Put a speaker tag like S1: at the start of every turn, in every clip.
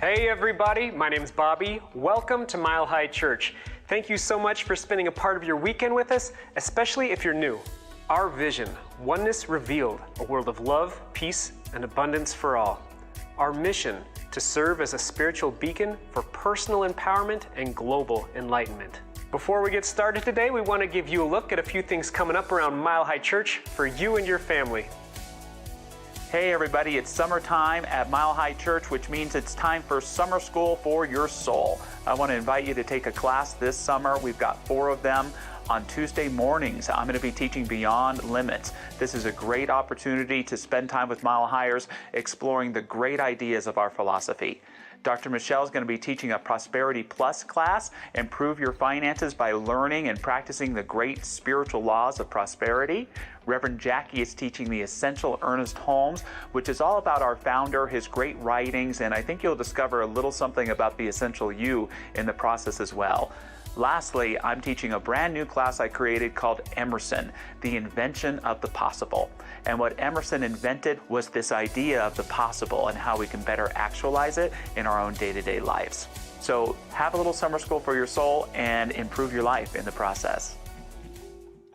S1: Hey everybody, my name's Bobby. Welcome to Mile High Church. Thank you so much for spending a part of your weekend with us, especially if you're new. Our vision, Oneness Revealed, a world of love, peace, and abundance for all. Our mission, to serve as a spiritual beacon for personal empowerment and global enlightenment. Before we get started today, we want to give you a look at a few things coming up around Mile High Church for you and your family.
S2: Hey everybody, it's summertime at Mile High Church, which means it's time for summer school for your soul. I want to invite you to take a class this summer. We've got 4 of them. On Tuesday mornings, I'm going to be teaching Beyond Limits. This is a great opportunity to spend time with Mile Highers exploring the great ideas of our philosophy. Dr. Michelle is going to be teaching a Prosperity Plus class, Improve Your Finances by Learning and Practicing the Great Spiritual Laws of Prosperity. Reverend Jackie is teaching the Essential Ernest Holmes, which is all about our founder, his great writings, and I think you'll discover a little something about the essential you in the process as well. Lastly, I'm teaching a brand new class I created called Emerson, the Invention of the Possible. And what Emerson invented was this idea of the possible and how we can better actualize it in our own day-to-day lives. So have a little summer school for your soul and improve your life in the process.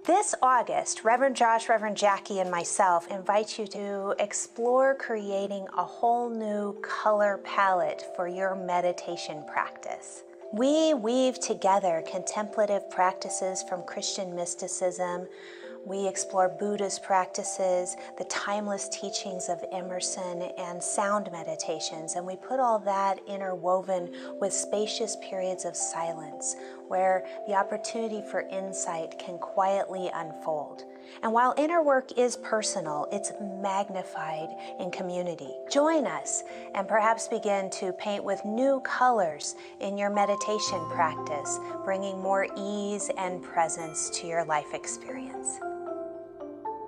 S3: This August, Reverend Josh, Reverend Jackie, and myself invite you to explore creating a whole new color palette for your meditation practice. We weave together contemplative practices from Christian mysticism. We explore Buddhist practices, the timeless teachings of Emerson, and sound meditations. And we put all that interwoven with spacious periods of silence, where the opportunity for insight can quietly unfold. And while inner work is personal, it's magnified in community. Join us and perhaps begin to paint with new colors in your meditation practice, bringing more ease and presence to your life experience.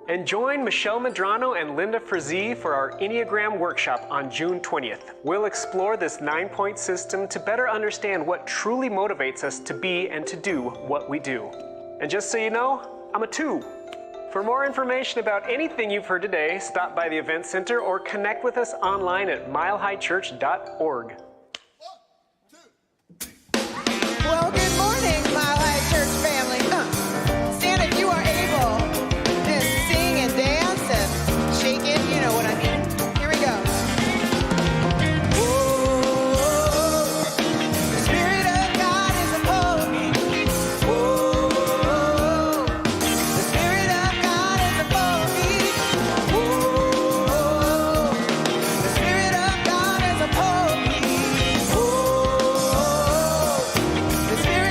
S1: And join Michelle Medrano and Linda Frazee for our Enneagram workshop on June 20th. We'll explore this 9-point system to better understand what truly motivates us to be and to do what we do. And just so you know, I'm a 2. For more information about anything you've heard today, stop by the Event Center or connect with us online at milehighchurch.org.
S4: Well, good morning, Mile High Church family. Stand if you are able to sing and dance and shake it, you know what I mean. Here we go. Whoa, the Spirit of God is upon me. Whoa, the Spirit of God is upon me. Whoa, the Spirit of God is upon me. Whoa, the Spirit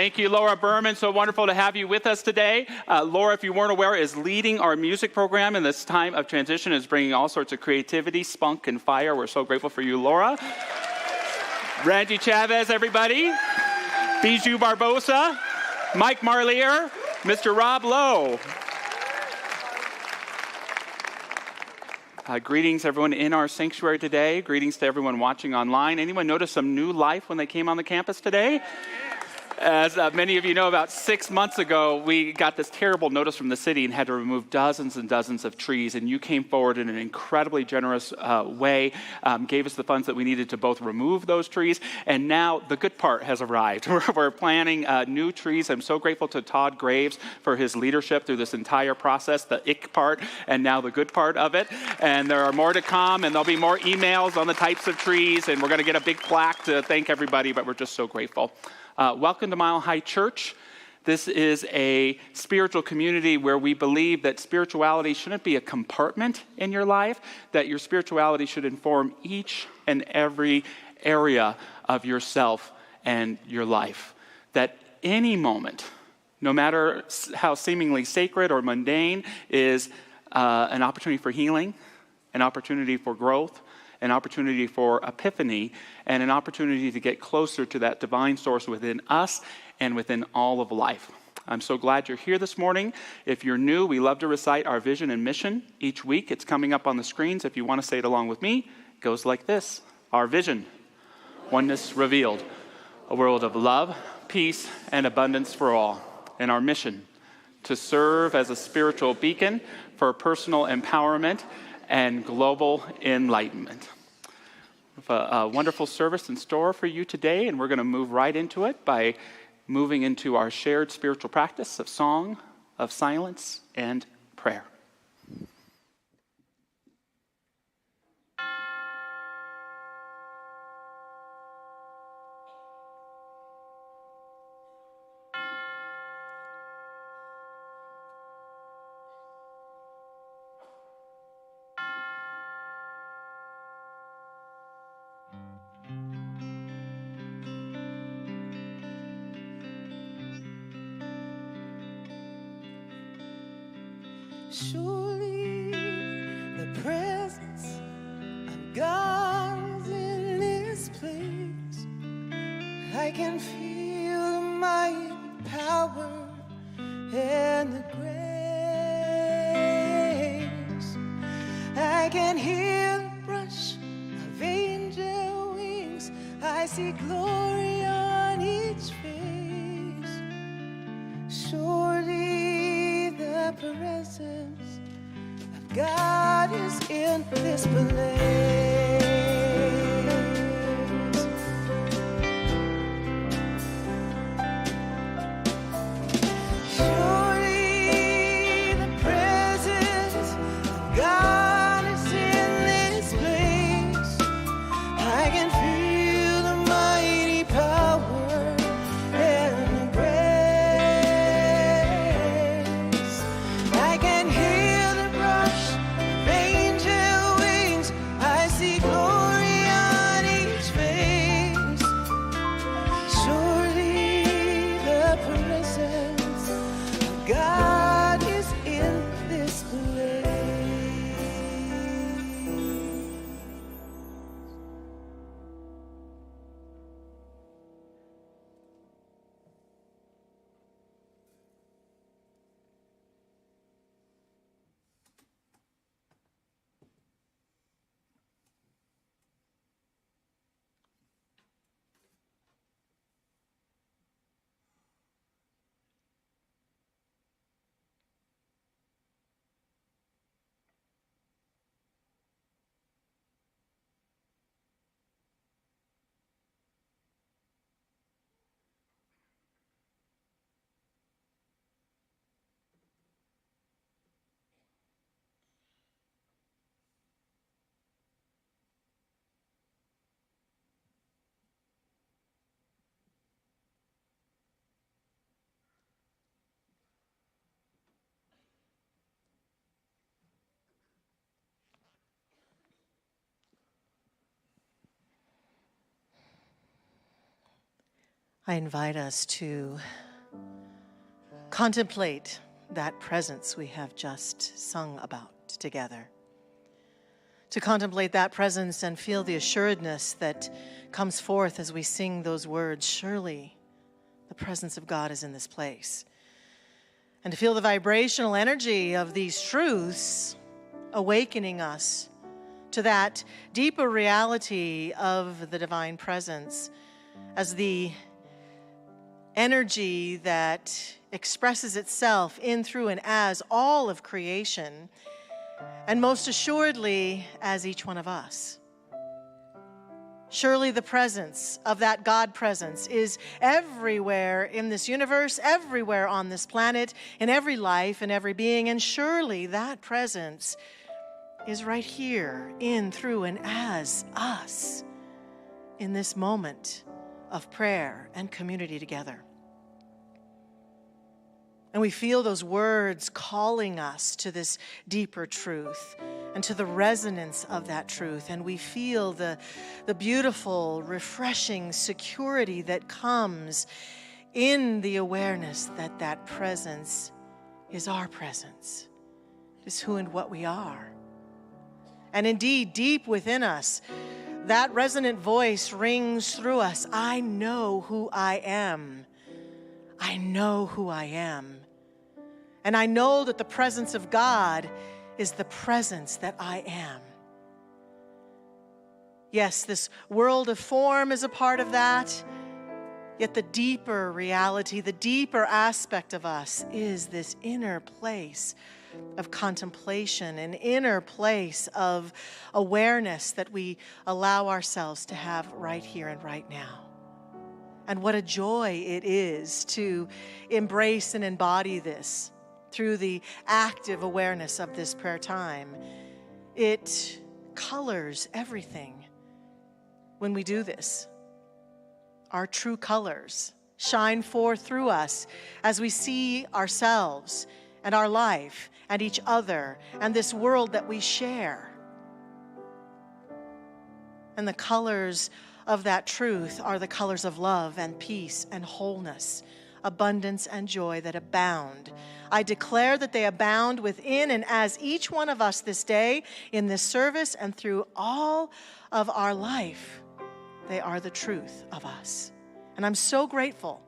S2: Thank you, Laura Berman. So wonderful to have you with us today. Laura, if you weren't aware, is leading our music program in this time of transition, is bringing all sorts of creativity, spunk, and fire. We're so grateful for you, Laura. Randy Chavez, everybody. Bijou Barbosa, Mike Marlier, Mr. Rob Lowe. Greetings, everyone in our sanctuary today. Greetings to everyone watching online. Anyone notice some new life when they came on the campus today? As many of you know, about 6 months ago, we got this terrible notice from the city and had to remove dozens and dozens of trees. And you came forward in an incredibly generous way, gave us the funds that we needed to both remove those trees. And now the good part has arrived. We're planting new trees. I'm so grateful to Todd Graves for his leadership through this entire process, the ick part and now the good part of it. And there are more to come, and there'll be more emails on the types of trees. And we're going to get a big plaque to thank everybody, but we're just so grateful. Welcome to Mile High Church. This is a spiritual community where we believe that spirituality shouldn't be a compartment in your life, that your spirituality should inform each and every area of yourself and your life. That any moment, no matter how seemingly sacred or mundane, is an opportunity for healing, an opportunity for growth, an opportunity for epiphany, and an opportunity to get closer to that divine source within us and within all of life. I'm so glad you're here this morning. If you're new, we love to recite our vision and mission each week. It's coming up on the screens. If you want to say it along with me, it goes like this. Our vision, oneness revealed, a world of love, peace, and abundance for all. And our mission, to serve as a spiritual beacon for personal empowerment and global enlightenment. We have a wonderful service in store for you today, and we're going to move right into it by moving into our shared spiritual practice of song, of silence, and prayer.
S4: Surely the presence of God is in this place. I can feel the mighty power and the grace. I can hear the brush of angel wings. I see glory on each face. Surely the presence of God is in this place. Surely the presence of God is in this place. I can feel the mighty power and the grace. I can hear the rush of angel wings. I see
S5: I invite us to contemplate that presence we have just sung about together. To contemplate that presence and feel the assuredness that comes forth as we sing those words, surely the presence of God is in this place. And to feel the vibrational energy of these truths awakening us to that deeper reality of the divine presence as the energy that expresses itself in, through, and as all of creation, and most assuredly as each one of us. Surely the presence of that God presence is everywhere in this universe, everywhere on this planet, in every life, in every being, and surely that presence is right here, in, through, and as us in this moment of prayer and community together. And we feel those words calling us to this deeper truth and to the resonance of that truth. And we feel the beautiful, refreshing security that comes in the awareness that that presence is our presence, is who and what we are. And indeed, deep within us, that resonant voice rings through us. I know who I am. I know who I am. And I know that the presence of God is the presence that I am. Yes, this world of form is a part of that, yet the deeper reality, the deeper aspect of us is this inner place of contemplation, an inner place of awareness that we allow ourselves to have right here and right now. And what a joy it is to embrace and embody this through the active awareness of this prayer time. It colors everything when we do this. Our true colors shine forth through us as we see ourselves and our life and each other and this world that we share. And the colors of that truth are the colors of love and peace and wholeness, abundance and joy that abound. I declare that they abound within and as each one of us this day in this service and through all of our life. They are the truth of us. And I'm so grateful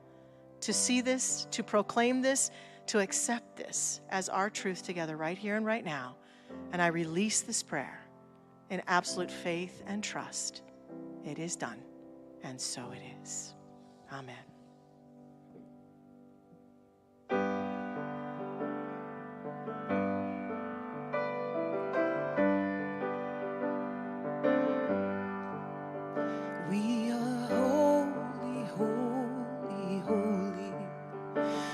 S5: to see this, to proclaim this, to accept this as our truth together right here and right now. And I release this prayer in absolute faith and trust. It is done, and so it is. Amen.
S4: We are holy, holy, holy.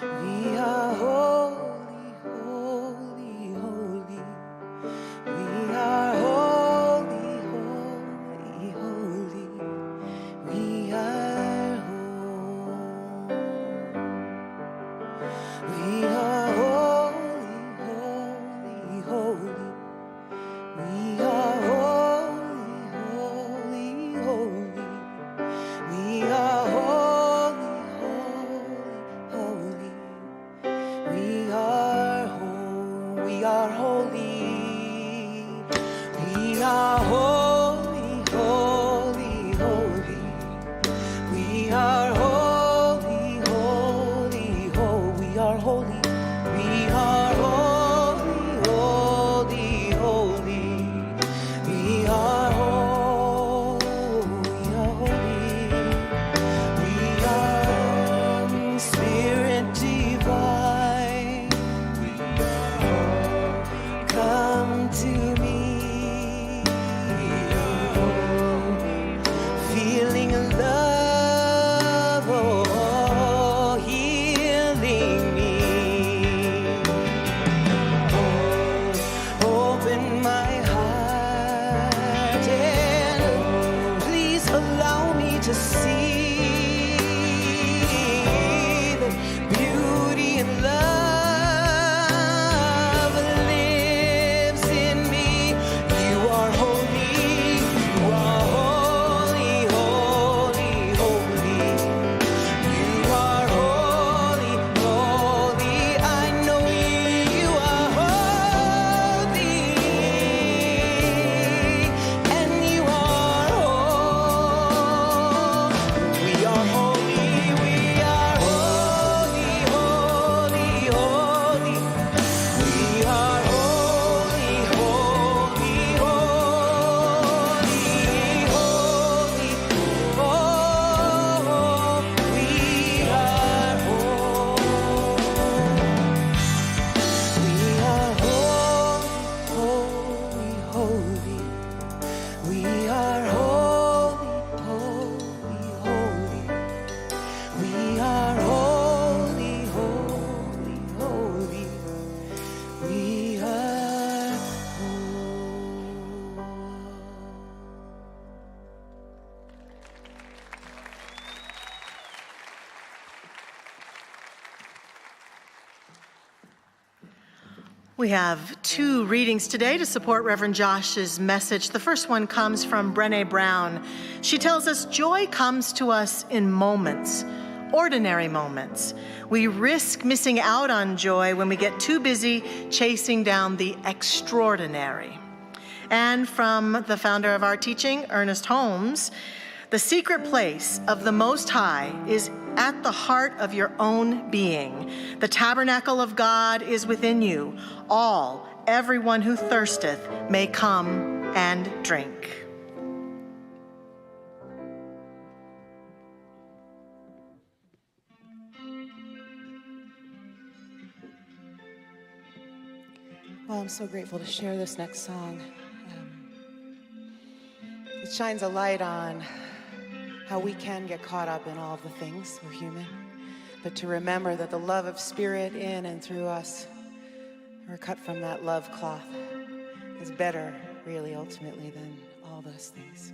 S4: We are holy, holy, holy. We are holy, holy, holy. We are holy.
S5: We have two readings today to support Reverend Josh's message. The first one comes from Brené Brown. She tells us joy comes to us in moments, ordinary moments. We risk missing out on joy when we get too busy chasing down the extraordinary. And from the founder of our teaching, Ernest Holmes, the secret place of the Most High is at the heart of your own being. The tabernacle of God is within you. Everyone who thirsteth may come and drink.
S4: Well, I'm so grateful to share this next song. It shines a light on how we can get caught up in all of the things. We're human. But to remember that the love of Spirit in and through us, we're cut from that love cloth, is better, really, ultimately, than all those things.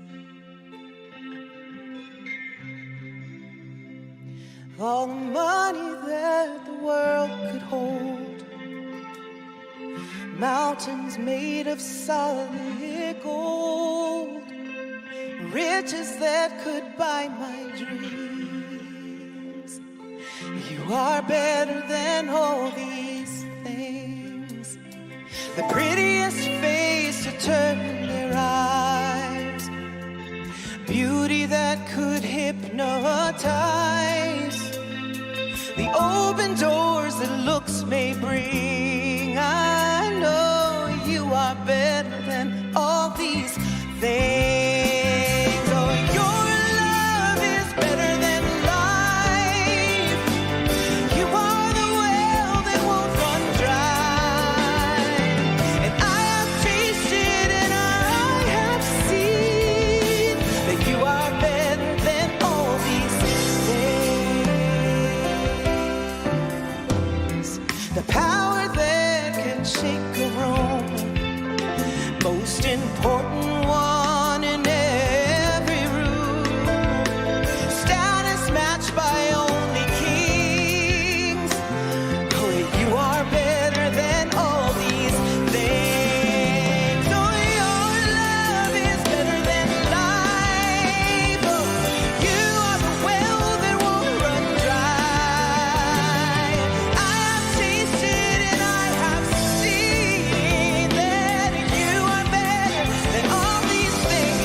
S4: All the money that the world could hold, mountains made of solid gold, riches that could buy my dreams. You are better than all these things. The prettiest face to turn their eyes, beauty that could hypnotize, the open doors that looks may bring. I know you are better than all these things. Important one in every room. Status matched by only kings. Oh, you are better than all these things. Oh, your love is better than life. Oh, you are the well that won't run dry. I have tasted and I have seen that you are better than all these things.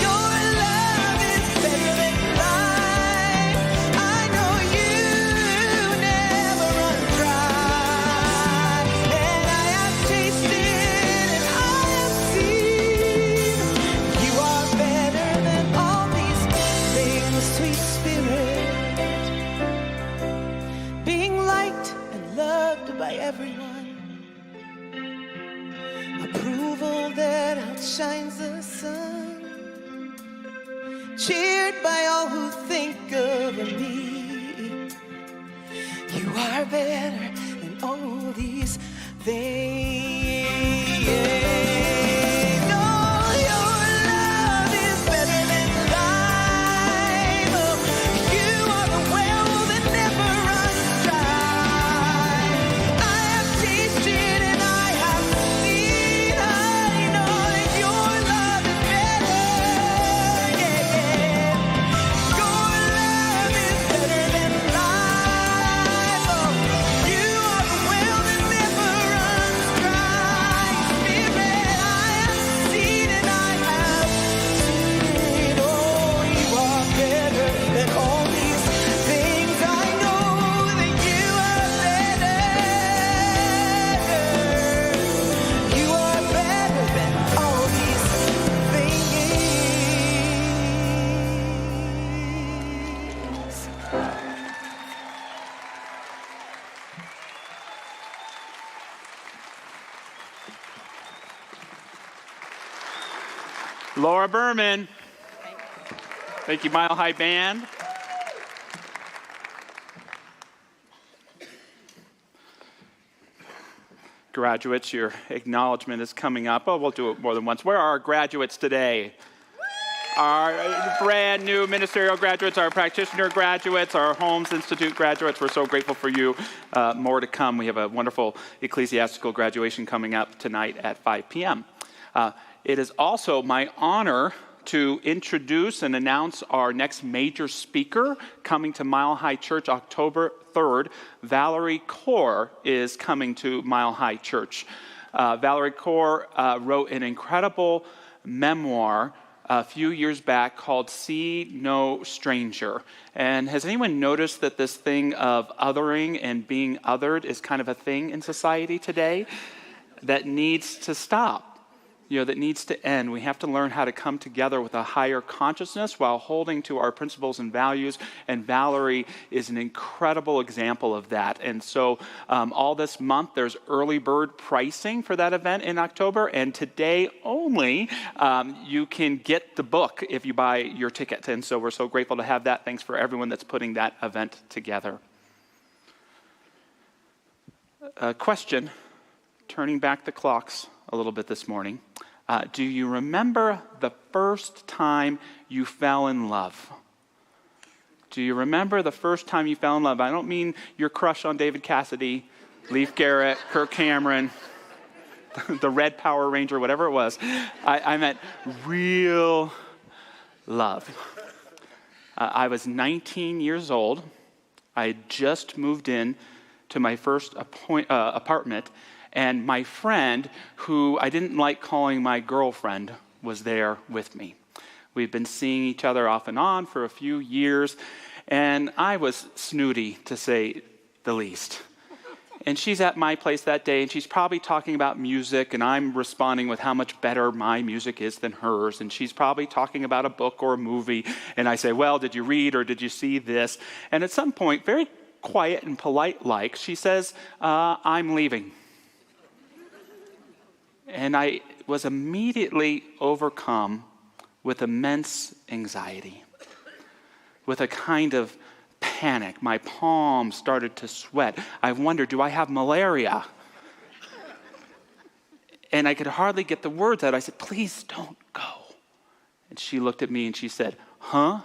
S4: Your love is better than life. I know you never run dry. And I have tasted and I have seen you are better than all these things. Sweet Spirit, being liked and loved by everyone, approval that outshines the sun, cheered by all who think of me. You are better than all these things. Oh, your love is better than life. Oh, you are the well that never runs dry. I have tasted and I have seen. I know that your love is better. Yeah. Your love is better than life. Oh, you are the well that never runs dry. Spirit, I have seen and I have seen. Oh, you are better than all these things. I know that you are better. You are better than all these things.
S2: Laura Berman. Thank you, Mile High Band. Graduates, your acknowledgement is coming up. Oh, we'll do it more than once. Where are our graduates today? our brand new ministerial graduates, our practitioner graduates, our Holmes Institute graduates. We're so grateful for you. More to come. We have a wonderful ecclesiastical graduation coming up tonight at 5 p.m. It is also my honor to introduce and announce our next major speaker coming to Mile High Church October 3rd. Valerie Kaur is coming to Mile High Church. Valerie Kaur wrote an incredible memoir a few years back called See No Stranger. And has anyone noticed that this thing of othering and being othered is kind of a thing in society today that needs to stop? That needs to end. We have to learn how to come together with a higher consciousness while holding to our principles and values. And Valerie is an incredible example of that. And so all this month, there's early bird pricing for that event in October. And today only, you can get the book if you buy your ticket. And so we're so grateful to have that. Thanks for everyone that's putting that event together. Question, turning back the clocks a little bit this morning. Do you remember the first time you fell in love? Do you remember the first time you fell in love? I don't mean your crush on David Cassidy, Leif Garrett, Kirk Cameron, the Red Power Ranger, whatever it was. I meant real love. I was 19 years old. I had just moved in to my first apartment. And my friend, who I didn't like calling my girlfriend, was there with me. We've been seeing each other off and on for a few years, and I was snooty, to say the least. And she's at my place that day, and she's probably talking about music, and I'm responding with how much better my music is than hers. And she's probably talking about a book or a movie, and I say, well, did you read or did you see this? And at some point, very quiet and polite-like, she says, I'm leaving. And I was immediately overcome with immense anxiety, with a kind of panic. My palms started to sweat. I wondered, do I have malaria? And I could hardly get the words out. I said, please don't go. And she looked at me and she said, huh?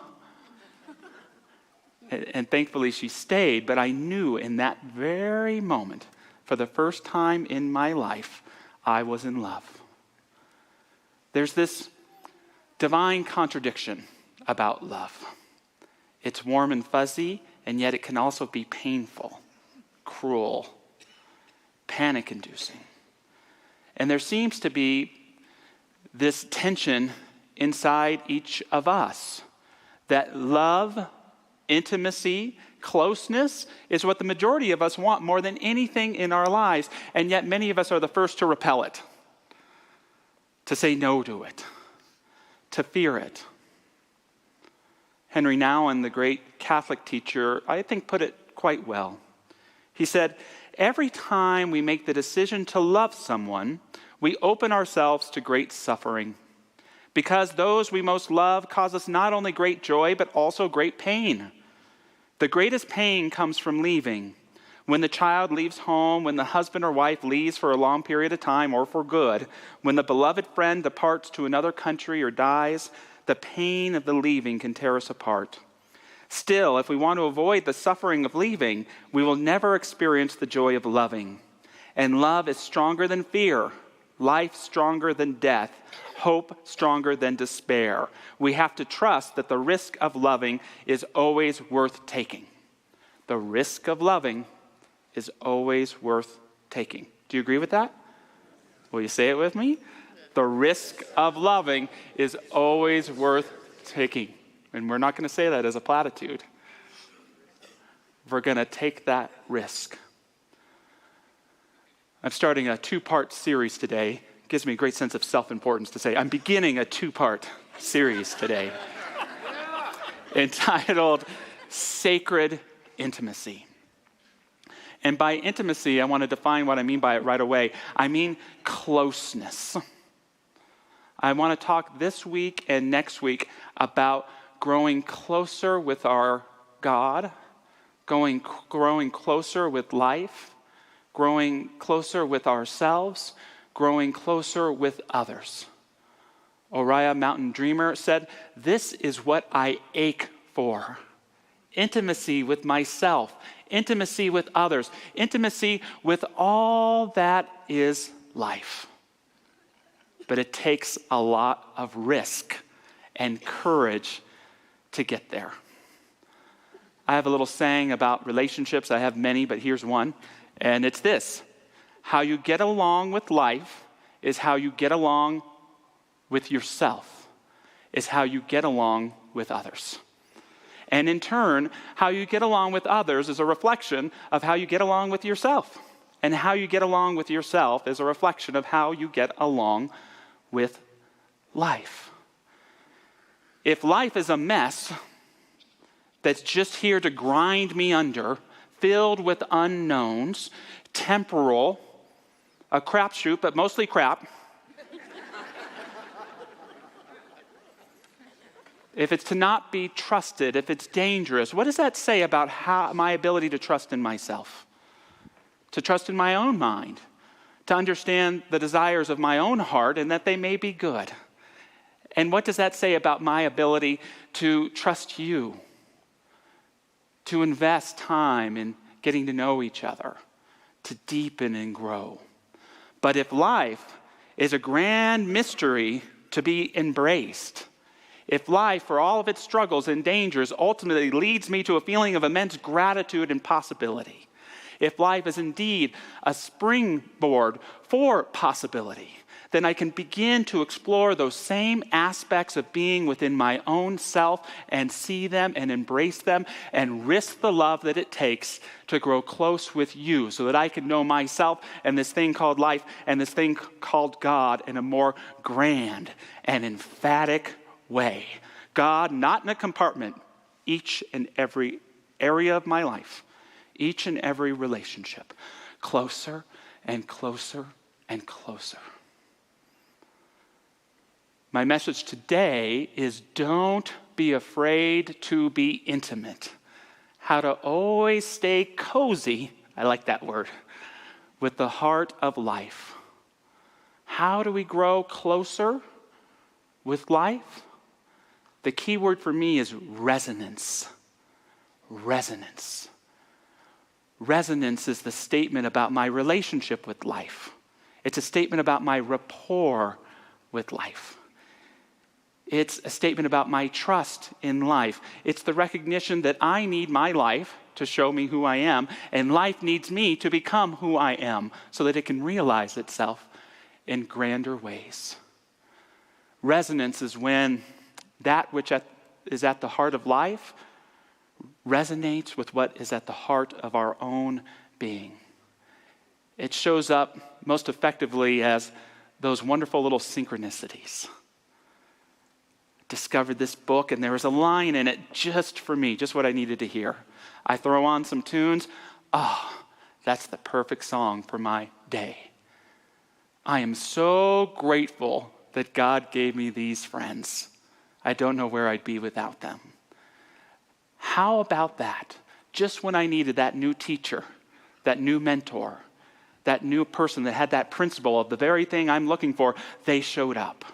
S2: And thankfully she stayed, but I knew in that very moment, for the first time in my life, I was in love. There's this divine contradiction about love. It's warm and fuzzy, and yet it can also be painful, cruel, panic-inducing. And there seems to be this tension inside each of us that love, intimacy, closeness is what the majority of us want more than anything in our lives, and yet many of us are the first to repel it, to say no to it, to fear it. Henry Nouwen, the great Catholic teacher, I think put it quite well. He said, every time we make the decision to love someone, we open ourselves to great suffering, because those we most love cause us not only great joy, but also great pain. The greatest pain comes from leaving. When the child leaves home, when the husband or wife leaves for a long period of time or for good, when the beloved friend departs to another country or dies, the pain of the leaving can tear us apart. Still, if we want to avoid the suffering of leaving, we will never experience the joy of loving. And love is stronger than fear, life stronger than death, hope stronger than despair. We have to trust that the risk of loving is always worth taking. The risk of loving is always worth taking. Do you agree with that? Will you say it with me? The risk of loving is always worth taking. And we're not going to say that as a platitude. We're going to take that risk. I'm starting a 2-part series today. It gives me a great sense of self-importance to say I'm beginning a 2-part series today entitled Sacred Intimacy. And by intimacy, I want to define what I mean by it right away. I mean closeness. I want to talk this week and next week about growing closer with our God, growing closer with life, growing closer with ourselves, growing closer with others. Oriah Mountain Dreamer said, "This is what I ache for. Intimacy with myself, intimacy with others, intimacy with all that is life." But it takes a lot of risk and courage to get there. I have a little saying about relationships. I have many, but here's one. And it's this: how you get along with life is how you get along with yourself, is how you get along with others. And in turn, how you get along with others is a reflection of how you get along with yourself. And how you get along with yourself is a reflection of how you get along with life. If life is a mess that's just here to grind me under, filled with unknowns, temporal, a crapshoot, but mostly crap, if it's to not be trusted, if it's dangerous, what does that say about my ability to trust in myself? To trust in my own mind, to understand the desires of my own heart and that they may be good. And what does that say about my ability to trust you, to invest time in getting to know each other, to deepen and grow? But if life is a grand mystery to be embraced, if life, for all of its struggles and dangers, ultimately leads me to a feeling of immense gratitude and possibility, if life is indeed a springboard for possibility, then I can begin to explore those same aspects of being within my own self and see them and embrace them and risk the love that it takes to grow close with you so that I can know myself and this thing called life and this thing called God in a more grand and emphatic way. God, not in a compartment, each and every area of my life, each and every relationship, closer and closer and closer. My message today is don't be afraid to be intimate. How to always stay cozy, I like that word, with the heart of life. How do we grow closer with life? The key word for me is resonance. Resonance. Resonance is the statement about my relationship with life. It's a statement about my rapport with life. It's a statement about my trust in life. It's the recognition that I need my life to show me who I am, and life needs me to become who I am so that it can realize itself in grander ways. Resonance is when that which is at the heart of life resonates with what is at the heart of our own being. It shows up most effectively as those wonderful little synchronicities. Discovered this book, and there was a line in it just for me, just what I needed to hear. I throw on some tunes. That's the perfect song for my day. I am so grateful that God gave me these friends. I don't know where I'd be without them. How about that? Just when I needed that new teacher, that new mentor, that new person that had that principle of the very thing I'm looking for, they showed up.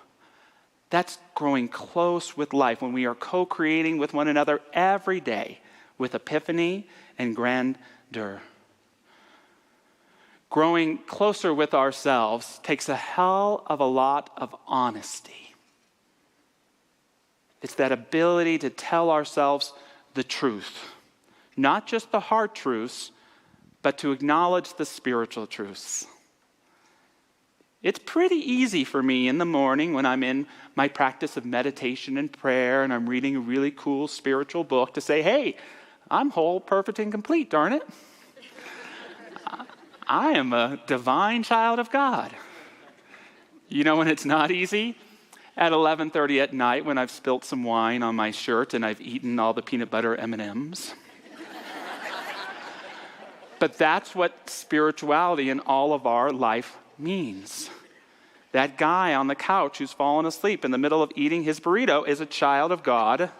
S2: That's growing close with life when we are co-creating with one another every day with epiphany and grandeur. Growing closer with ourselves takes a hell of a lot of honesty. It's that ability to tell ourselves the truth. Not just the hard truths, but to acknowledge the spiritual truths. It's pretty easy for me in the morning when I'm in my practice of meditation and prayer and I'm reading a really cool spiritual book to say, hey, I'm whole, perfect, and complete, darn it. I am a divine child of God. You know when it's not easy? At 11:30 at night when I've spilt some wine on my shirt and I've eaten all the peanut butter M&Ms. But that's what spirituality in all of our life means. That guy on the couch who's fallen asleep in the middle of eating his burrito is a child of God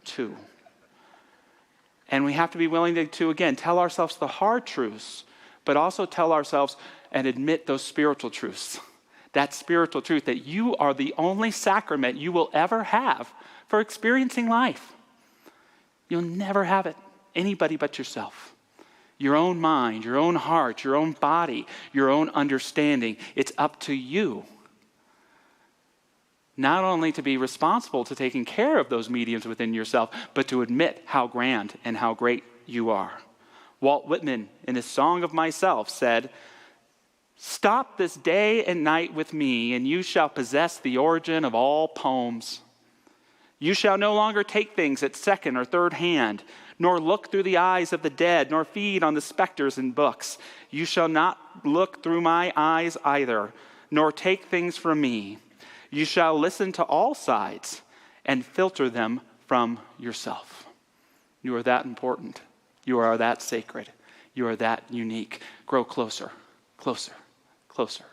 S2: too. And we have to be willing to again, tell ourselves the hard truths, but also tell ourselves and admit those spiritual truths that spiritual truth that you are the only sacrament you will ever have for experiencing life. You'll never have it anybody but yourself. Your own mind, your own heart, your own body, your own understanding. It's up to you. Not only to be responsible to taking care of those mediums within yourself, but to admit how grand and how great you are. Walt Whitman, in his Song of Myself, said, "Stop this day and night with me, and you shall possess the origin of all poems. You shall no longer take things at second or third hand, nor look through the eyes of the dead, nor feed on the specters in books. You shall not look through my eyes either, nor take things from me. You shall listen to all sides and filter them from yourself." You are that important. You are that sacred. You are that unique. Grow closer, closer, closer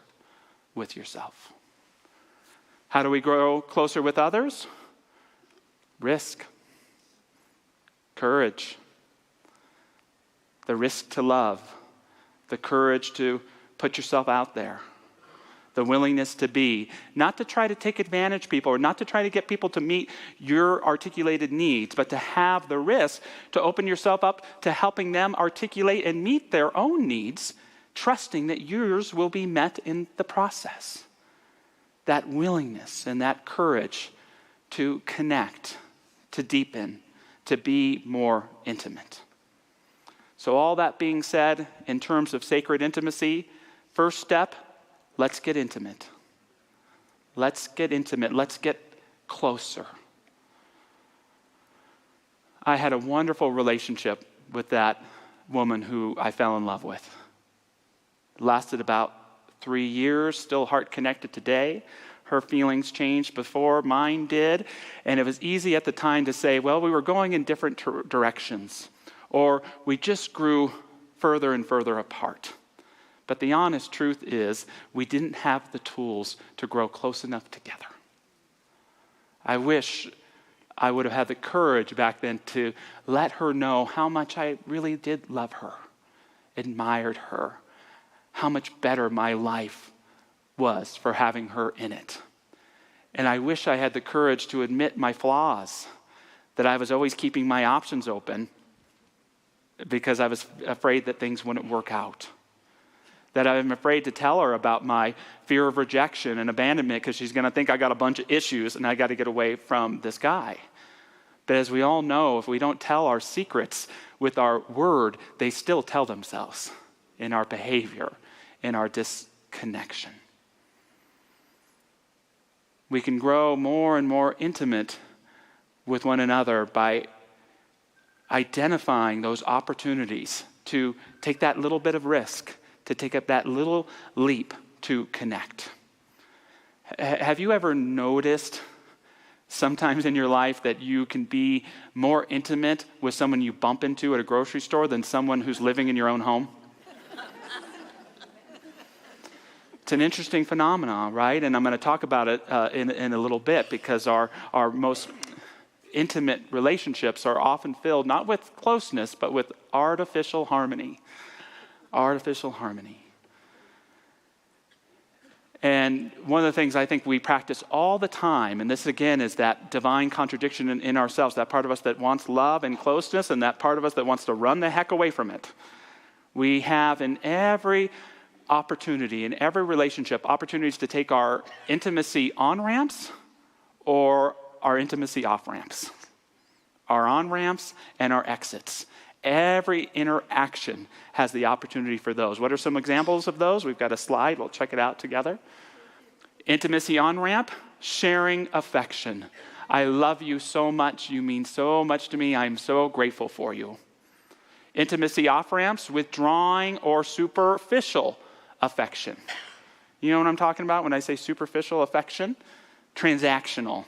S2: with yourself. How do we grow closer with others? Risk. Courage. The risk to love. The courage to put yourself out there. The willingness to be, not to try to take advantage of people or not to try to get people to meet your articulated needs, but to have the risk to open yourself up to helping them articulate and meet their own needs, trusting that yours will be met in the process. That willingness and that courage to connect, to deepen, to be more intimate. So all that being said, in terms of sacred intimacy, first step, let's get intimate. Let's get intimate. Let's get closer. I had a wonderful relationship with that woman who I fell in love with. It lasted about 3 years, still heart connected today. Her feelings changed before mine did. And it was easy at the time to say, well, we were going in different directions. Or we just grew further and further apart. But the honest truth is, we didn't have the tools to grow close enough together. I wish I would have had the courage back then to let her know how much I really did love her, admired her, how much better my life was for having her in it. And I wish I had the courage to admit my flaws, that I was always keeping my options open because I was afraid that things wouldn't work out. That I'm afraid to tell her about my fear of rejection and abandonment because she's going to think I got a bunch of issues and I got to get away from this guy. But as we all know, if we don't tell our secrets with our word, they still tell themselves in our behavior, in our disconnection. We can grow more and more intimate with one another by identifying those opportunities to take that little bit of risk, to take up that little leap to connect. Have you ever noticed sometimes in your life that you can be more intimate with someone you bump into at a grocery store than someone who's living in your own home? It's an interesting phenomenon, right? And I'm going to talk about it in a little bit because our most intimate relationships are often filled not with closeness, but with artificial harmony. Artificial harmony. And one of the things I think we practice all the time, and this again is that divine contradiction in ourselves, that part of us that wants love and closeness and that part of us that wants to run the heck away from it. We have in every opportunity, in every relationship, opportunities to take our intimacy on-ramps or our intimacy off-ramps. Our on-ramps and our exits. Every interaction has the opportunity for those. What are some examples of those? We've got a slide. We'll check it out together. Intimacy on-ramp, sharing affection. I love you so much. You mean so much to me. I'm so grateful for you. Intimacy off-ramps, withdrawing or superficial affection. You know what I'm talking about when I say superficial affection? Transactional.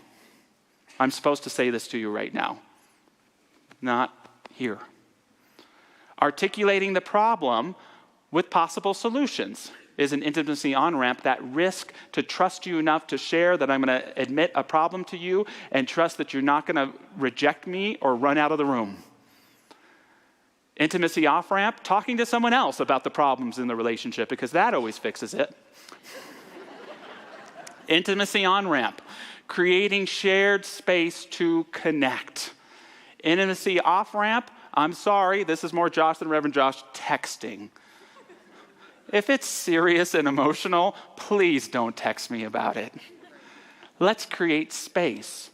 S2: I'm supposed to say this to you right now. Not here. Articulating the problem with possible solutions is an intimacy on-ramp, that risk to trust you enough to share that I'm going to admit a problem to you and trust that you're not going to reject me or run out of the room. Intimacy off-ramp, talking to someone else about the problems in the relationship because that always fixes it. Intimacy on-ramp, creating shared space to connect. Intimacy off-ramp, I'm sorry, this is more Josh than Reverend Josh, texting. If it's serious and emotional, please don't text me about it. Let's create space.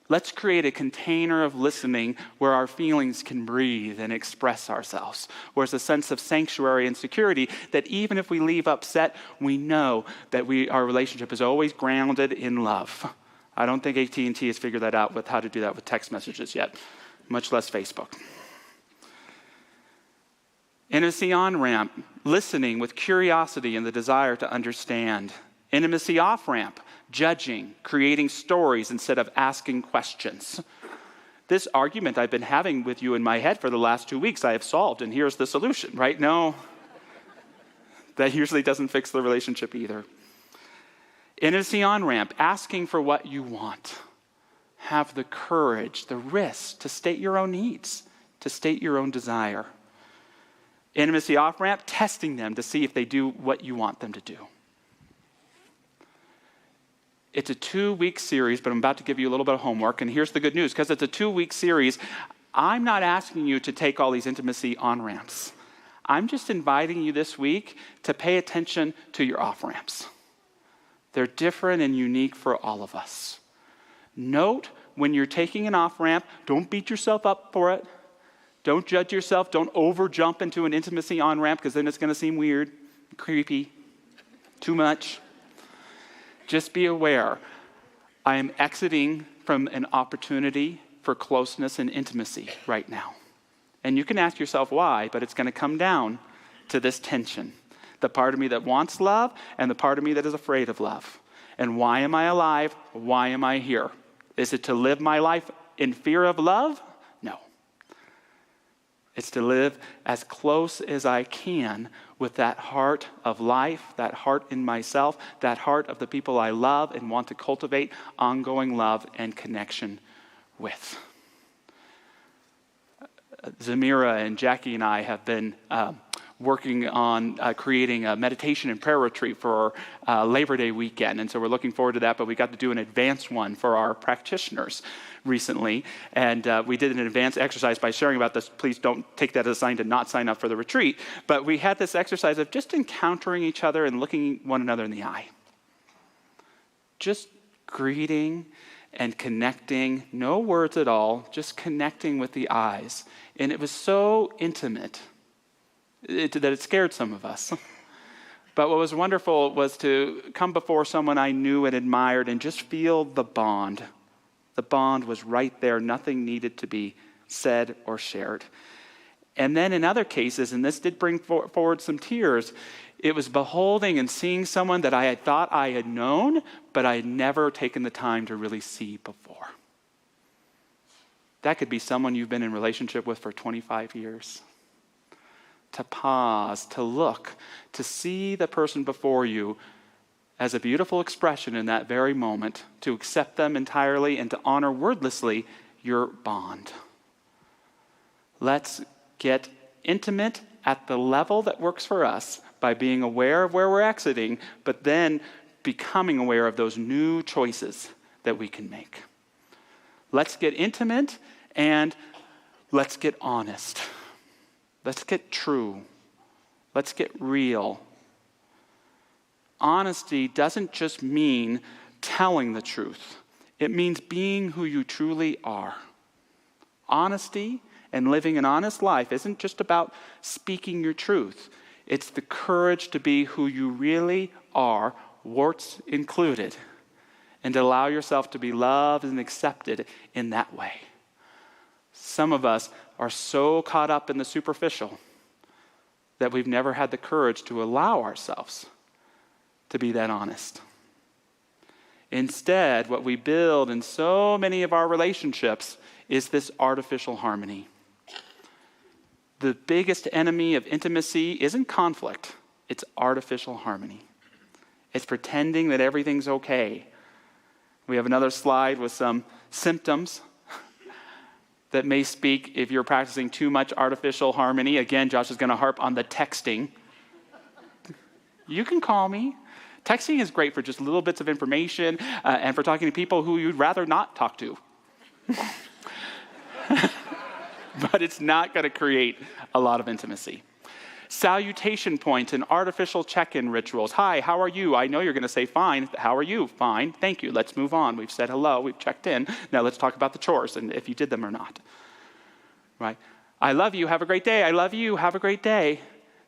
S2: Let's create a container of listening where our feelings can breathe and express ourselves, where there's a sense of sanctuary and security that even if we leave upset, we know that our relationship is always grounded in love. I don't think AT&T has figured that out with how to do that with text messages yet, much less Facebook. Intimacy on-ramp, listening with curiosity and the desire to understand. Intimacy off-ramp, judging, creating stories instead of asking questions. This argument I've been having with you in my head for the last 2 weeks, I have solved, and here's the solution, right? No, that usually doesn't fix the relationship either. Intimacy on-ramp, asking for what you want. Have the courage, the risk to state your own needs, to state your own desire. Intimacy off-ramp, testing them to see if they do what you want them to do. It's a 2-week series, but I'm about to give you a little bit of homework, and here's the good news. Because it's a 2-week series, I'm not asking you to take all these intimacy on-ramps. I'm just inviting you this week to pay attention to your off-ramps. They're different and unique for all of us. Note when you're taking an off-ramp, don't beat yourself up for it. Don't judge yourself. Don't over-jump into an intimacy on-ramp because then it's going to seem weird, creepy, too much. Just be aware. I am exiting from an opportunity for closeness and intimacy right now. And you can ask yourself why, but it's going to come down to this tension. The part of me that wants love and the part of me that is afraid of love. And why am I alive? Why am I here? Is it to live my life in fear of love? No. It's to live as close as I can with that heart of life, that heart in myself, that heart of the people I love and want to cultivate ongoing love and connection with. Zamira and Jackie and I have been working on creating a meditation and prayer retreat for Labor Day weekend. And so we're looking forward to that, but we got to do an advanced one for our practitioners recently. And we did an advanced exercise by sharing about this. Please don't take that as a sign to not sign up for the retreat. But we had this exercise of just encountering each other and looking one another in the eye. Just greeting and connecting, no words at all, just connecting with the eyes. And it was so intimate that it scared some of us. But what was wonderful was to come before someone I knew and admired and just feel the bond. The bond was right there. Nothing needed to be said or shared. And then in other cases, and this did bring forward some tears, it was beholding and seeing someone that I had thought I had known, but I had never taken the time to really see before. That could be someone you've been in relationship with for 25 years. To pause, to look, to see the person before you as a beautiful expression in that very moment, to accept them entirely and to honor wordlessly your bond. Let's get intimate at the level that works for us by being aware of where we're exiting, but then becoming aware of those new choices that we can make. Let's get intimate and let's get honest. Let's get true. Let's get real. Honesty doesn't just mean telling the truth. It means being who you truly are. Honesty and living an honest life isn't just about speaking your truth. It's the courage to be who you really are, warts included, and to allow yourself to be loved and accepted in that way. Some of us are so caught up in the superficial that we've never had the courage to allow ourselves to be that honest. Instead, what we build in so many of our relationships is this artificial harmony. The biggest enemy of intimacy isn't conflict, it's artificial harmony. It's pretending that everything's okay. We have another slide with some symptoms that may speak if you're practicing too much artificial harmony. Again, Josh is going to harp on the texting. You can call me. Texting is great for just little bits of information and for talking to people who you'd rather not talk to. But it's not going to create a lot of intimacy. Salutation points and artificial check-in rituals. Hi, how are you? I know you're going to say fine. How are you? Fine. Thank you. Let's move on. We've said hello. We've checked in. Now let's talk about the chores and if you did them or not. Right? I love you. Have a great day. I love you. Have a great day.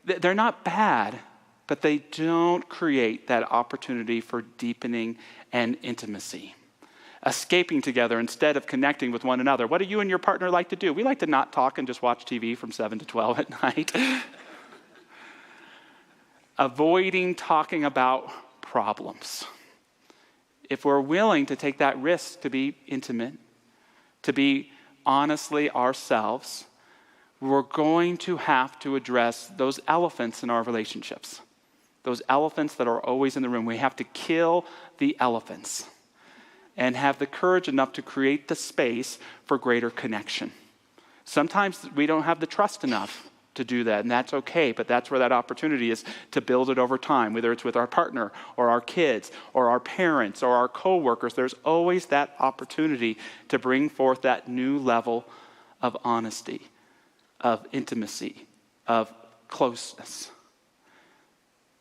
S2: They're not bad, but they don't create that opportunity for deepening and intimacy. Escaping together instead of connecting with one another. What do you and your partner like to do? We like to not talk and just watch TV from 7 to 12 at night. Avoiding talking about problems. If we're willing to take that risk to be intimate, to be honestly ourselves, we're going to have to address those elephants in our relationships. Those elephants that are always in the room. We have to kill the elephants and have the courage enough to create the space for greater connection. Sometimes we don't have the trust enough to do that, and that's okay, but that's where that opportunity is to build it over time, whether it's with our partner or our kids or our parents or our coworkers. There's always that opportunity to bring forth that new level of honesty, of intimacy, of closeness.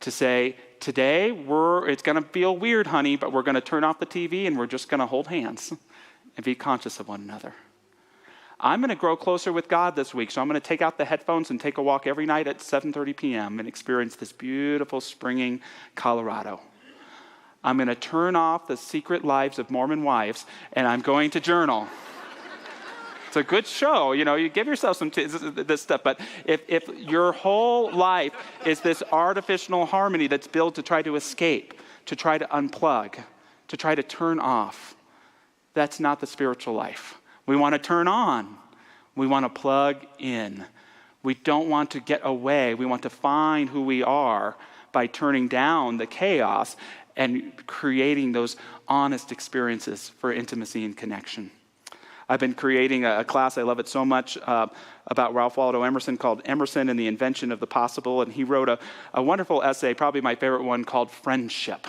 S2: To say, today it's going to feel weird, honey, but we're going to turn off the TV and we're just going to hold hands and be conscious of one another. I'm going to grow closer with God this week, so I'm going to take out the headphones and take a walk every night at 7:30 p.m. and experience this beautiful springing Colorado. I'm going to turn off the secret lives of Mormon wives, and I'm going to journal. It's a good show, you give yourself some this stuff, but if your whole life is this artificial harmony that's built to try to escape, to try to unplug, to try to turn off, that's not the spiritual life. We want to turn on. We want to plug in. We don't want to get away. We want to find who we are by turning down the chaos and creating those honest experiences for intimacy and connection. I've been creating a class, I love it so much, about Ralph Waldo Emerson called Emerson and the Invention of the Possible. And he wrote a wonderful essay, probably my favorite one, called Friendship.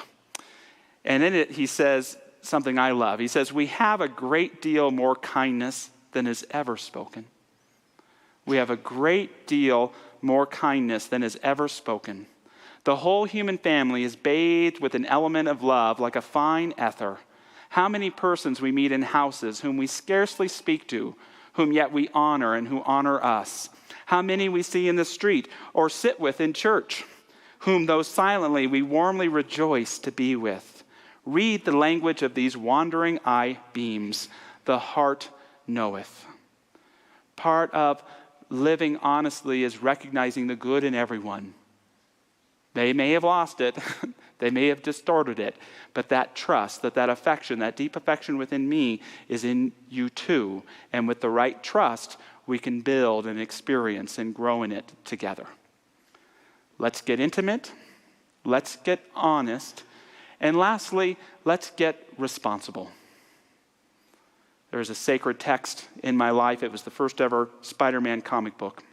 S2: And in it, he says something I love. He says, we have a great deal more kindness than is ever spoken. We have a great deal more kindness than is ever spoken. The whole human family is bathed with an element of love like a fine ether. How many persons we meet in houses whom we scarcely speak to, whom yet we honor and who honor us. How many we see in the street or sit with in church, whom though silently we warmly rejoice to be with. Read the language of these wandering eye beams. The heart knoweth. Part of living honestly is recognizing the good in everyone. They may have lost it. They may have distorted it. But that trust, that affection, that deep affection within me is in you too. And with the right trust, we can build and experience and grow in it together. Let's get intimate. Let's get honest. And lastly, let's get responsible. There is a sacred text in my life. It was the first ever Spider-Man comic book.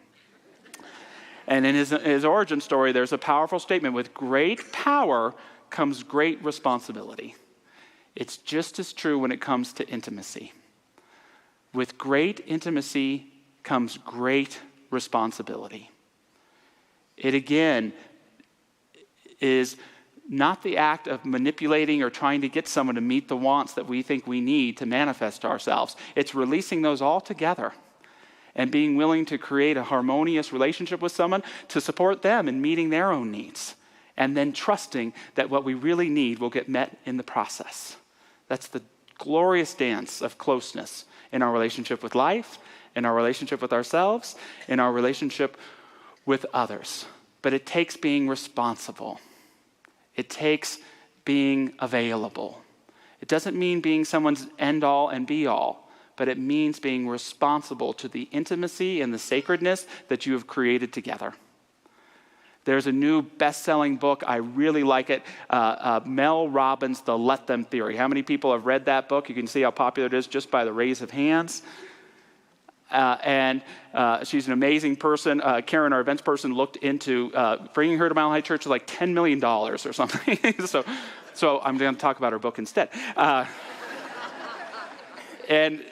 S2: And in his origin story, there's a powerful statement. With great power comes great responsibility. It's just as true when it comes to intimacy. With great intimacy comes great responsibility. It again is not the act of manipulating or trying to get someone to meet the wants that we think we need to manifest ourselves. It's releasing those all together and being willing to create a harmonious relationship with someone to support them in meeting their own needs, and then trusting that what we really need will get met in the process. That's the glorious dance of closeness in our relationship with life, in our relationship with ourselves, in our relationship with others. But it takes being responsible. It takes being available. It doesn't mean being someone's end-all and be-all, but it means being responsible to the intimacy and the sacredness that you have created together. There's a new best-selling book. I really like it. Mel Robbins' The Let Them Theory. How many people have read that book? You can see how popular it is just by the raise of hands. and she's an amazing person. Karen, our events person, looked into bringing her to Mile High Church like $10 million or something. so I'm going to talk about her book instead. And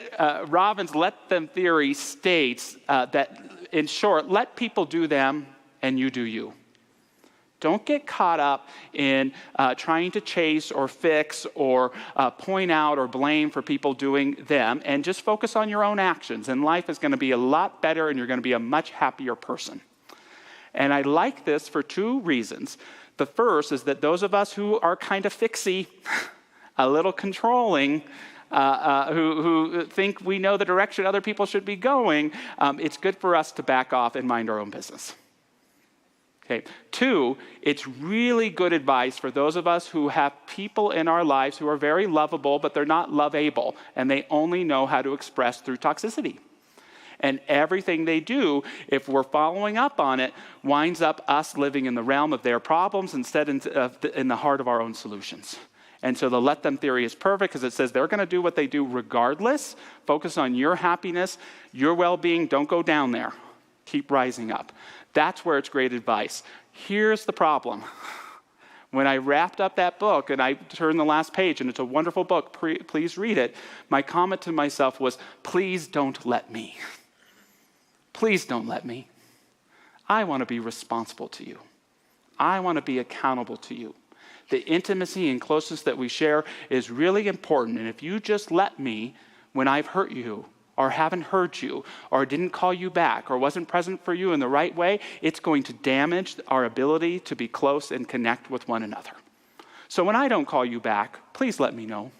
S2: Robbins' let them theory states that, in short, let people do them and you do you. Don't get caught up in trying to chase or fix or point out or blame for people doing them, and just focus on your own actions. And life is going to be a lot better, and you're going to be a much happier person. And I like this for two reasons. The first is that those of us who are kind of fixy, a little controlling, who think we know the direction other people should be going, it's good for us to back off and mind our own business. Okay. Two, it's really good advice for those of us who have people in our lives who are very lovable, but they're not love-able, and they only know how to express through toxicity. And everything they do, if we're following up on it, winds up us living in the realm of their problems instead of in the heart of our own solutions. And so the let them theory is perfect because it says they're going to do what they do regardless. Focus on your happiness, your well-being. Don't go down there. Keep rising up. That's where it's great advice. Here's the problem. When I wrapped up that book and I turned the last page, and it's a wonderful book, please read it, my comment to myself was, please don't let me. Please don't let me. I want to be responsible to you. I want to be accountable to you. The intimacy and closeness that we share is really important. And if you just let me when I've hurt you, or haven't heard you, or didn't call you back, or wasn't present for you in the right way, it's going to damage our ability to be close and connect with one another. So when I don't call you back, please let me know.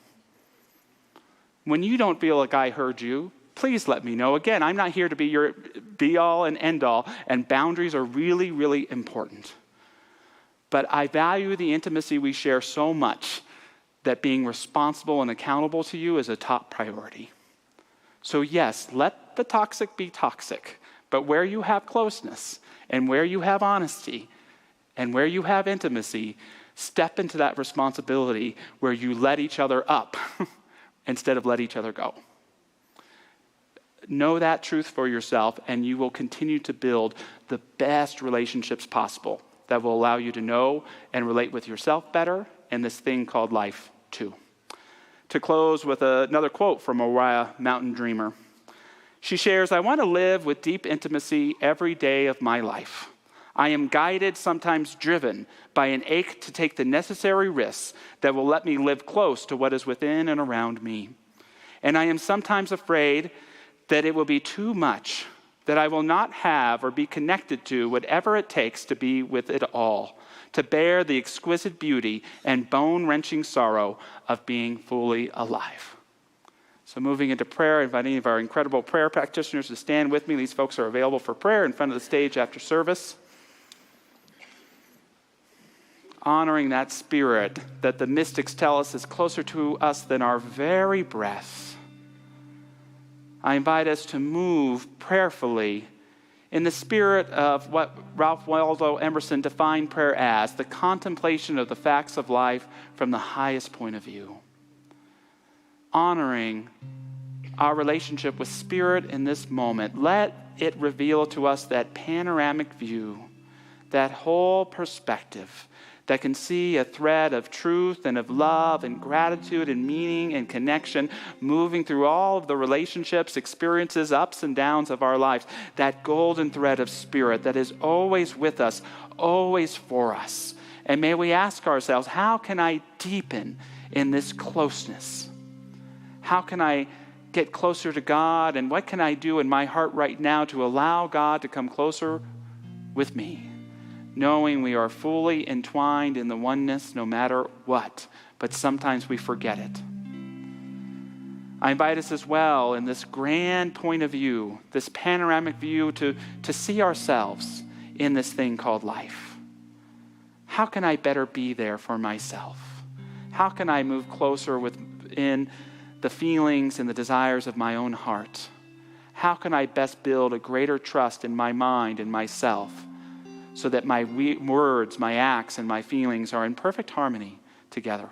S2: When you don't feel like I heard you, please let me know. Again, I'm not here to be your be-all and end-all, and boundaries are really, really important. But I value the intimacy we share so much that being responsible and accountable to you is a top priority. So yes, let the toxic be toxic, but where you have closeness and where you have honesty and where you have intimacy, step into that responsibility where you let each other up instead of let each other go. Know that truth for yourself, and you will continue to build the best relationships possible that will allow you to know and relate with yourself better and this thing called life too. To close with another quote from Oriah Mountain Dreamer. She shares, I want to live with deep intimacy every day of my life. I am guided, sometimes driven, by an ache to take the necessary risks that will let me live close to what is within and around me. And I am sometimes afraid that it will be too much, that I will not have or be connected to whatever it takes to be with it all, to bear the exquisite beauty and bone-wrenching sorrow of being fully alive. So moving into prayer, inviting any of our incredible prayer practitioners to stand with me. These folks are available for prayer in front of the stage after service. Honoring that spirit that the mystics tell us is closer to us than our very breath. I invite us to move prayerfully in the spirit of what Ralph Waldo Emerson defined prayer as, the contemplation of the facts of life from the highest point of view. Honoring our relationship with Spirit in this moment, let it reveal to us that panoramic view, that whole perspective that can see a thread of truth and of love and gratitude and meaning and connection moving through all of the relationships, experiences, ups and downs of our lives. That golden thread of Spirit that is always with us, always for us. And may we ask ourselves, how can I deepen in this closeness? How can I get closer to God? And what can I do in my heart right now to allow God to come closer with me? Knowing we are fully entwined in the oneness no matter what, but sometimes we forget it. I invite us as well in this grand point of view, this panoramic view, to see ourselves in this thing called life. How can I better be there for myself? How can I move closer within the feelings and the desires of my own heart? How can I best build a greater trust in my mind and myself, so that my words, my acts, and my feelings are in perfect harmony together?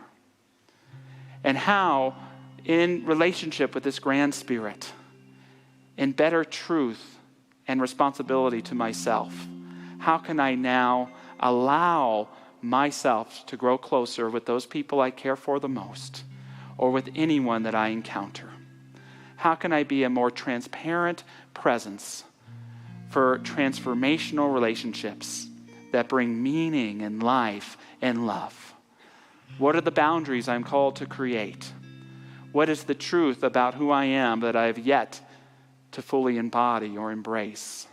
S2: And how, in relationship with this grand Spirit, in better truth and responsibility to myself? How can I now allow myself to grow closer with those people I care for the most, or with anyone that I encounter? How can I be a more transparent presence for transformational relationships that bring meaning and life and love? What are the boundaries I'm called to create? What is the truth about who I am that I have yet to fully embody or embrace?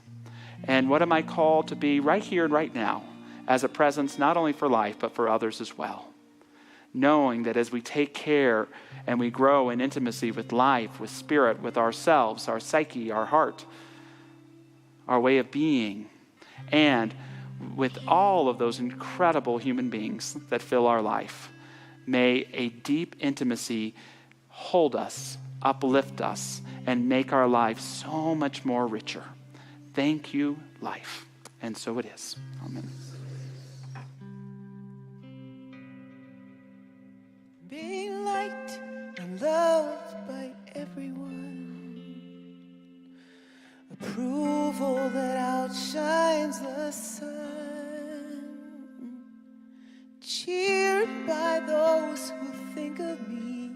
S2: And what am I called to be right here and right now as a presence not only for life but for others as well? Knowing that as we take care and we grow in intimacy with life, with spirit, with ourselves, our psyche, our heart, our way of being, and with all of those incredible human beings that fill our life, may a deep intimacy hold us, uplift us, and make our lives so much more richer. Thank you, life. And so it is. Amen.
S4: Being liked and loved by everyone. Approval that outshines the sun. Cheered by those who think of me.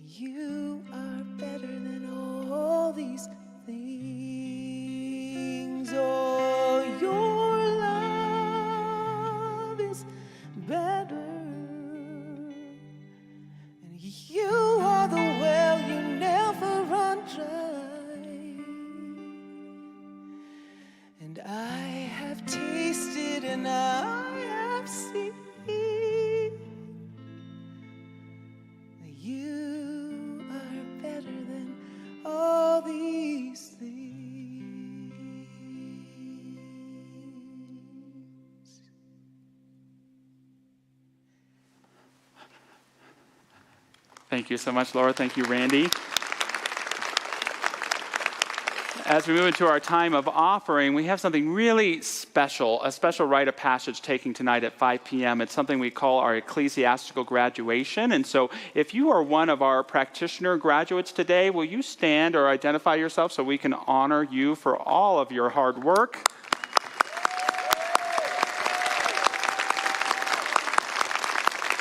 S4: You are better than all these things. Oh, your love is better. And you are the well you never run dry. And I have tasted and I have seen that you are better than all these things.
S2: Thank you so much, Laura. Thank you, Randy. As we move into our time of offering, we have something really special, a special rite of passage taking tonight at 5 p.m. It's something we call our ecclesiastical graduation. And so if you are one of our practitioner graduates today, will you stand or identify yourself so we can honor you for all of your hard work?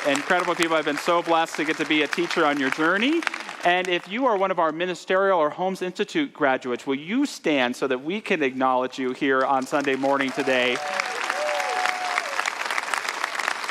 S2: Incredible people. I've been so blessed to get to be a teacher on your journey. And if you are one of our ministerial or Homes Institute graduates, will you stand so that we can acknowledge you here on Sunday morning today?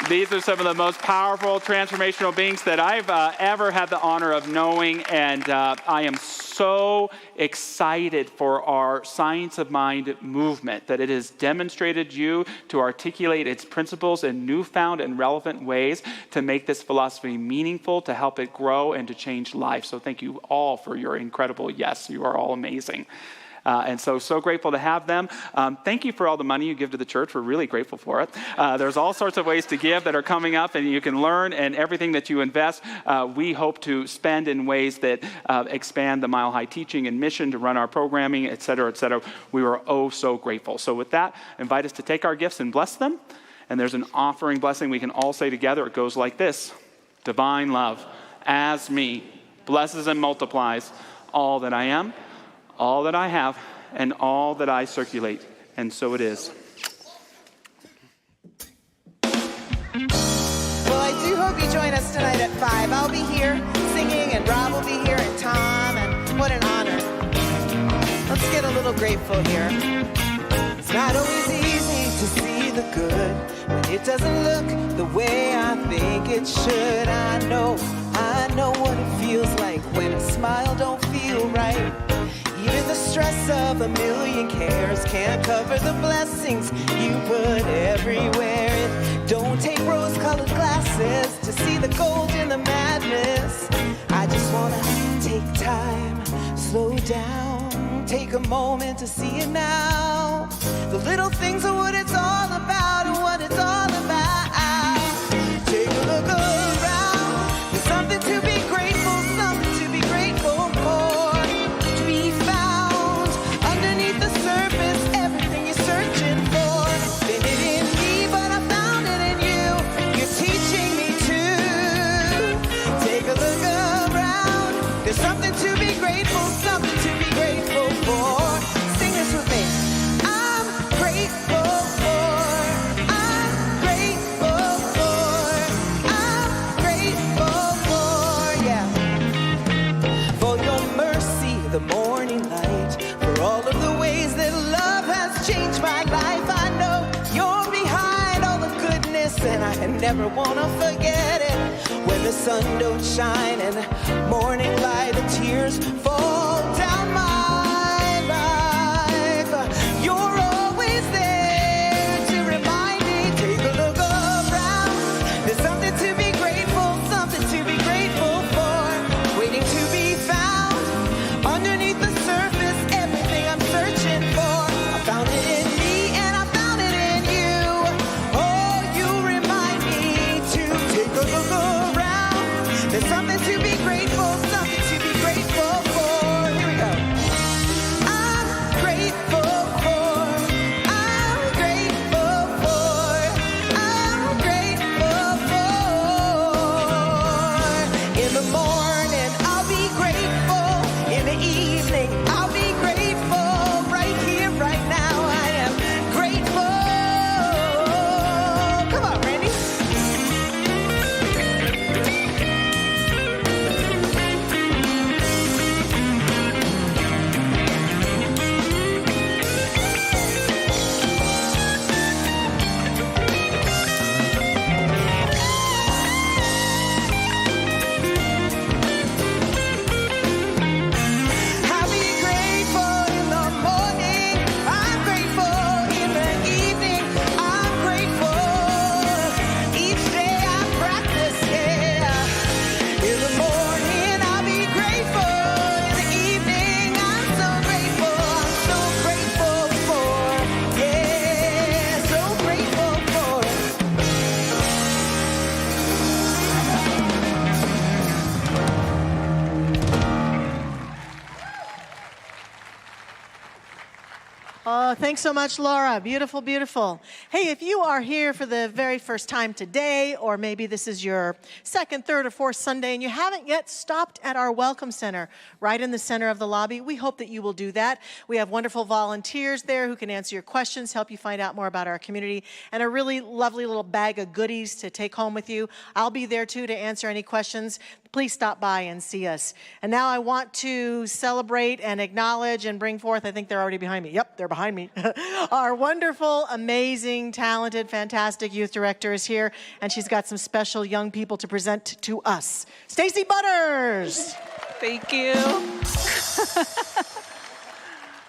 S2: These are some of the most powerful, transformational beings that I've ever had the honor of knowing, and I am so excited for our Science of Mind movement, that it has demonstrated you to articulate its principles in newfound and relevant ways to make this philosophy meaningful, to help it grow, and to change life. So thank you all for your incredible yes. You are all amazing. And so grateful to have them. Thank you for all the money you give to the church. We're really grateful for it. There's all sorts of ways to give that are coming up, and you can learn, and everything that you invest, we hope to spend in ways that expand the Mile High teaching and mission to run our programming, et cetera, et cetera. We are so grateful. So with that, invite us to take our gifts and bless them. And there's an offering blessing we can all say together. It goes like this: divine love, as me, blesses and multiplies all that I am, all that I have, and all that I circulate. And so it is.
S4: Well, I do hope you join us tonight at 5. I'll be here singing, and Rob will be here, and Tom, and what an honor. Let's get a little grateful here. It's not always easy to see the good when it doesn't look the way I think it should. I know what it feels like when a smile don't feel right. Even the stress of a million cares can't cover the blessings you put everywhere. It don't take rose-colored glasses to see the gold in the madness. I just wanna take time, slow down, take a moment to see it now. The little things are what it's all about, and what it's all about. Take a look around. There's something to be grateful, something to be grateful for. To be found underneath the surface, everything you're searching for. Been it in me, but I found it in you. You're teaching me to take a look around. There's something to never wanna forget it. When the sun don't shine and morning light, the tears fall down my life. You're always there to remind me. Take a look around. There's something to be grateful, something to be grateful for, waiting to be found underneath the surface. Everything I'm searching for, I found it in me and I found it in you. Oh, you remind me to take a look around. There's something to be grateful, something to be grateful for. Here we go. I'm grateful for, I'm grateful for, I'm grateful for. In the morning, I'll be grateful. In the evening, I'll be grateful. Right here, right now, I am grateful. Come on, Randy. I'll be grateful in the morning. I'm grateful in the evening. I'm grateful each day I practice, yeah. In the morning, I'll be grateful. In the evening, I'm so grateful. I'm so grateful for, yeah, so grateful for.
S5: Oh, thanks so much, Laura. Beautiful, beautiful. Hey, if you are here for the very first time today, or maybe this is your second, third, or fourth Sunday, and you haven't yet stopped at our Welcome Center right in the center of the lobby, we hope that you will do that. We have wonderful volunteers there who can answer your questions, help you find out more about our community, and a really lovely little bag of goodies to take home with you. I'll be there too to answer any questions. Please stop by and see us. And now I want to celebrate and acknowledge and bring forth, I think they're already behind me. Yep, they're behind me. Our wonderful, amazing, talented, fantastic youth director is here, and she's got some special young people to present to us. Stacy Butters.
S6: Thank you.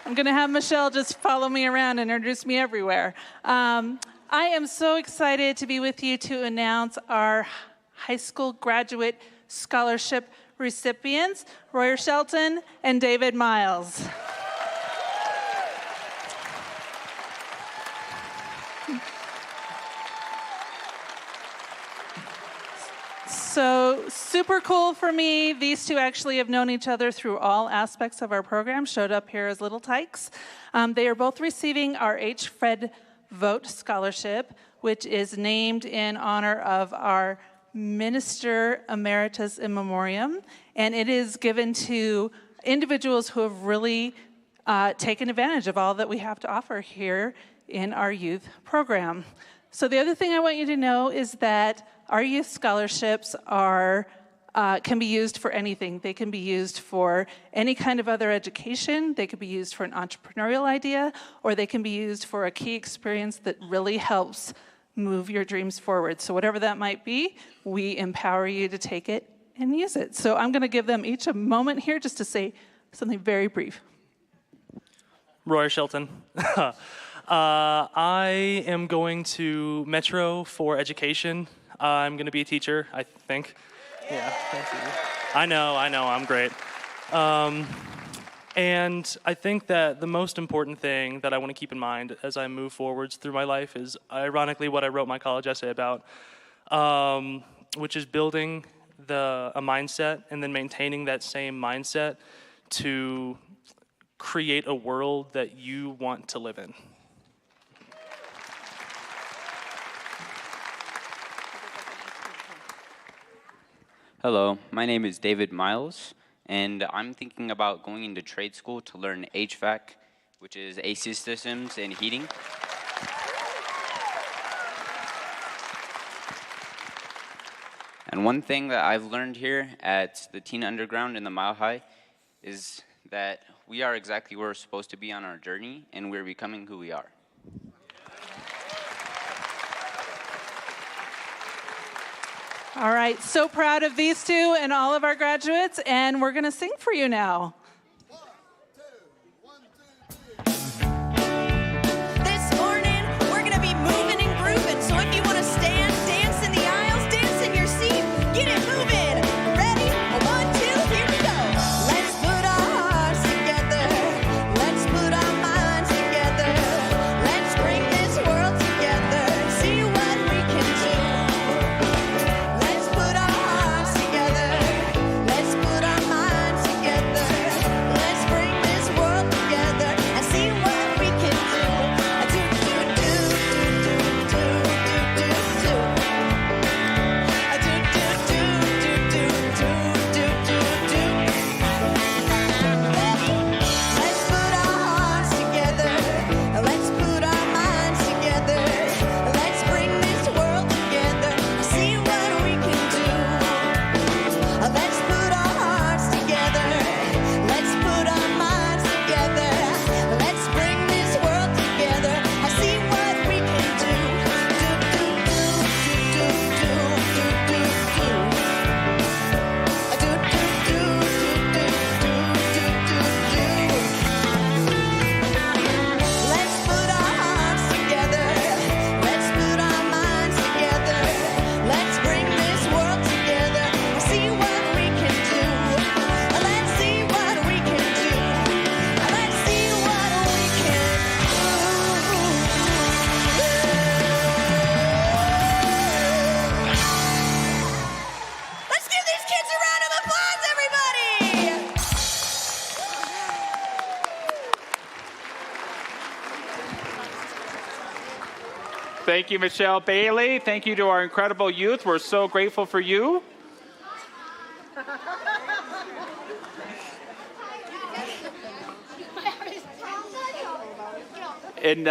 S6: I'm going to have Michelle just follow me around and introduce me everywhere. I am so excited to be with you to announce our high school graduate scholarship recipients, Oriah Shelton and David Miles. So super cool for me. These two actually have known each other through all aspects of our program, showed up here as little tykes. They are both receiving our H. Fred Vogt Scholarship, which is named in honor of our Minister Emeritus in Memoriam, and it is given to individuals who have really taken advantage of all that we have to offer here in our youth program. So the other thing I want you to know is that our youth scholarships can be used for anything. They can be used for any kind of other education. They could be used for an entrepreneurial idea, or they can be used for a key experience that really helps move your dreams forward. So whatever that might be, we empower you to take it and use it. So I'm going to give them each a moment here just to say something very brief.
S7: Oriah Shelton. I am going to Metro for education. I'm going to be a teacher, I think. Yeah, thank you. I know, I'm great. And I think that the most important thing that I want to keep in mind as I move forwards through my life is ironically what I wrote my college essay about, which is building a mindset and then maintaining that same mindset to create a world that you want to live in.
S8: Hello, my name is David Miles, and I'm thinking about going into trade school to learn HVAC, which is AC systems and heating. And one thing that I've learned here at the Teen Underground in the Mile High is that we are exactly where we're supposed to be on our journey, and we're becoming who we are.
S6: All right, so proud of these two and all of our graduates, and we're going to sing for you now.
S4: This morning, we're going to be moving and grooving. So if you want to stand, dance in the aisles, dance in your seat, get it moving. Ready? 1, 2, here we go. Let's put our hearts together. Let's put our minds together. Let's bring this world together. See what we can do. Let's put our hearts together. Let's put our minds together. Let's bring this world together and see what we can do. Do, do, do, do, do, do, do, do. Do, do, do, do, do, do, do, do. Let's put our hearts together. Let's put our minds together. Let's bring this world together. See what we can do. Let's put our hearts together. Let's put our minds together. Let's bring this world together. See what we can do. Do, do, do, do, do, do, do, do. Do, do, do, do, do, do, do, do. Let's put our hearts together. Let's put our minds together. Let's bring this world together. See what we can do. Let's see what we can do. Let's see what we can do. Let's give these kids a round of applause, everybody!
S2: Thank you, Michelle Bailey. Thank you to our incredible youth. We're so grateful for you. In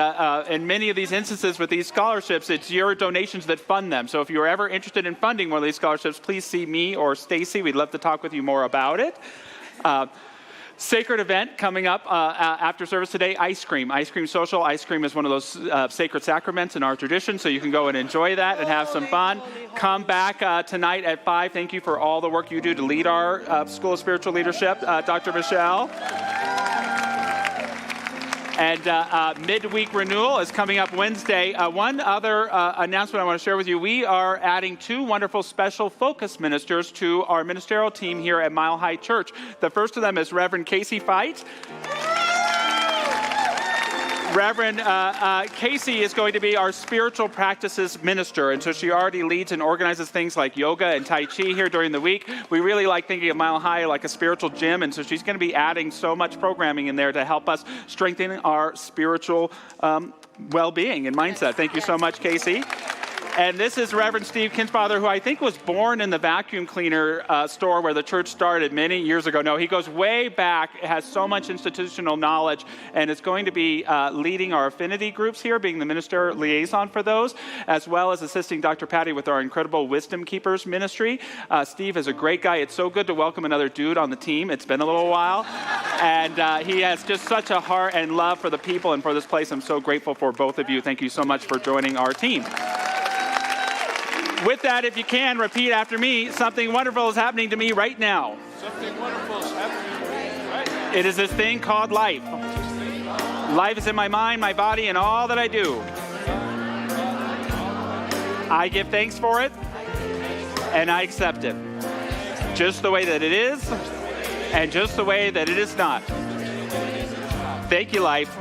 S2: many of these instances with these scholarships, it's your donations that fund them. So if you're ever interested in funding one of these scholarships, please see me or Stacy. We'd love to talk with you more about it. Sacred event coming up after service today, ice cream social. Ice cream is one of those sacred sacraments in our tradition, so you can go and enjoy that and have some fun. Come back tonight at 5. Thank you for all the work you do to lead our School of Spiritual Leadership, Dr. Michelle. And midweek renewal is coming up Wednesday. One other announcement I want to share with you. We are adding 2 wonderful special focus ministers to our ministerial team here at Mile High Church. The first of them is Reverend Casey Fight. Reverend Casey is going to be our spiritual practices minister, and so she already leads and organizes things like yoga and Tai Chi here during the week. We really like thinking of Mile High like a spiritual gym, and so she's going to be adding so much programming in there to help us strengthen our spiritual well-being and mindset. Thank you so much, Casey. And this is Reverend Steve Kinsfather, who I think was born in the vacuum cleaner store where the church started many years ago. No, he goes way back, has so much institutional knowledge, and is going to be leading our affinity groups here, being the minister liaison for those, as well as assisting Dr. Patty with our incredible Wisdom Keepers ministry. Steve is a great guy. It's so good to welcome another dude on the team. It's been a little while. And he has just such a heart and love for the people and for this place. I'm so grateful for both of you. Thank you so much for joining our team. With that, if you can, repeat after me. Something wonderful is happening to me right now.
S9: Something wonderful is happening to me right now.
S2: It is this thing called life. Life is in my mind, my body, and all that I do. I give thanks for it, and I accept it. Just the way that it is, and just the way that it is not. Thank you, life.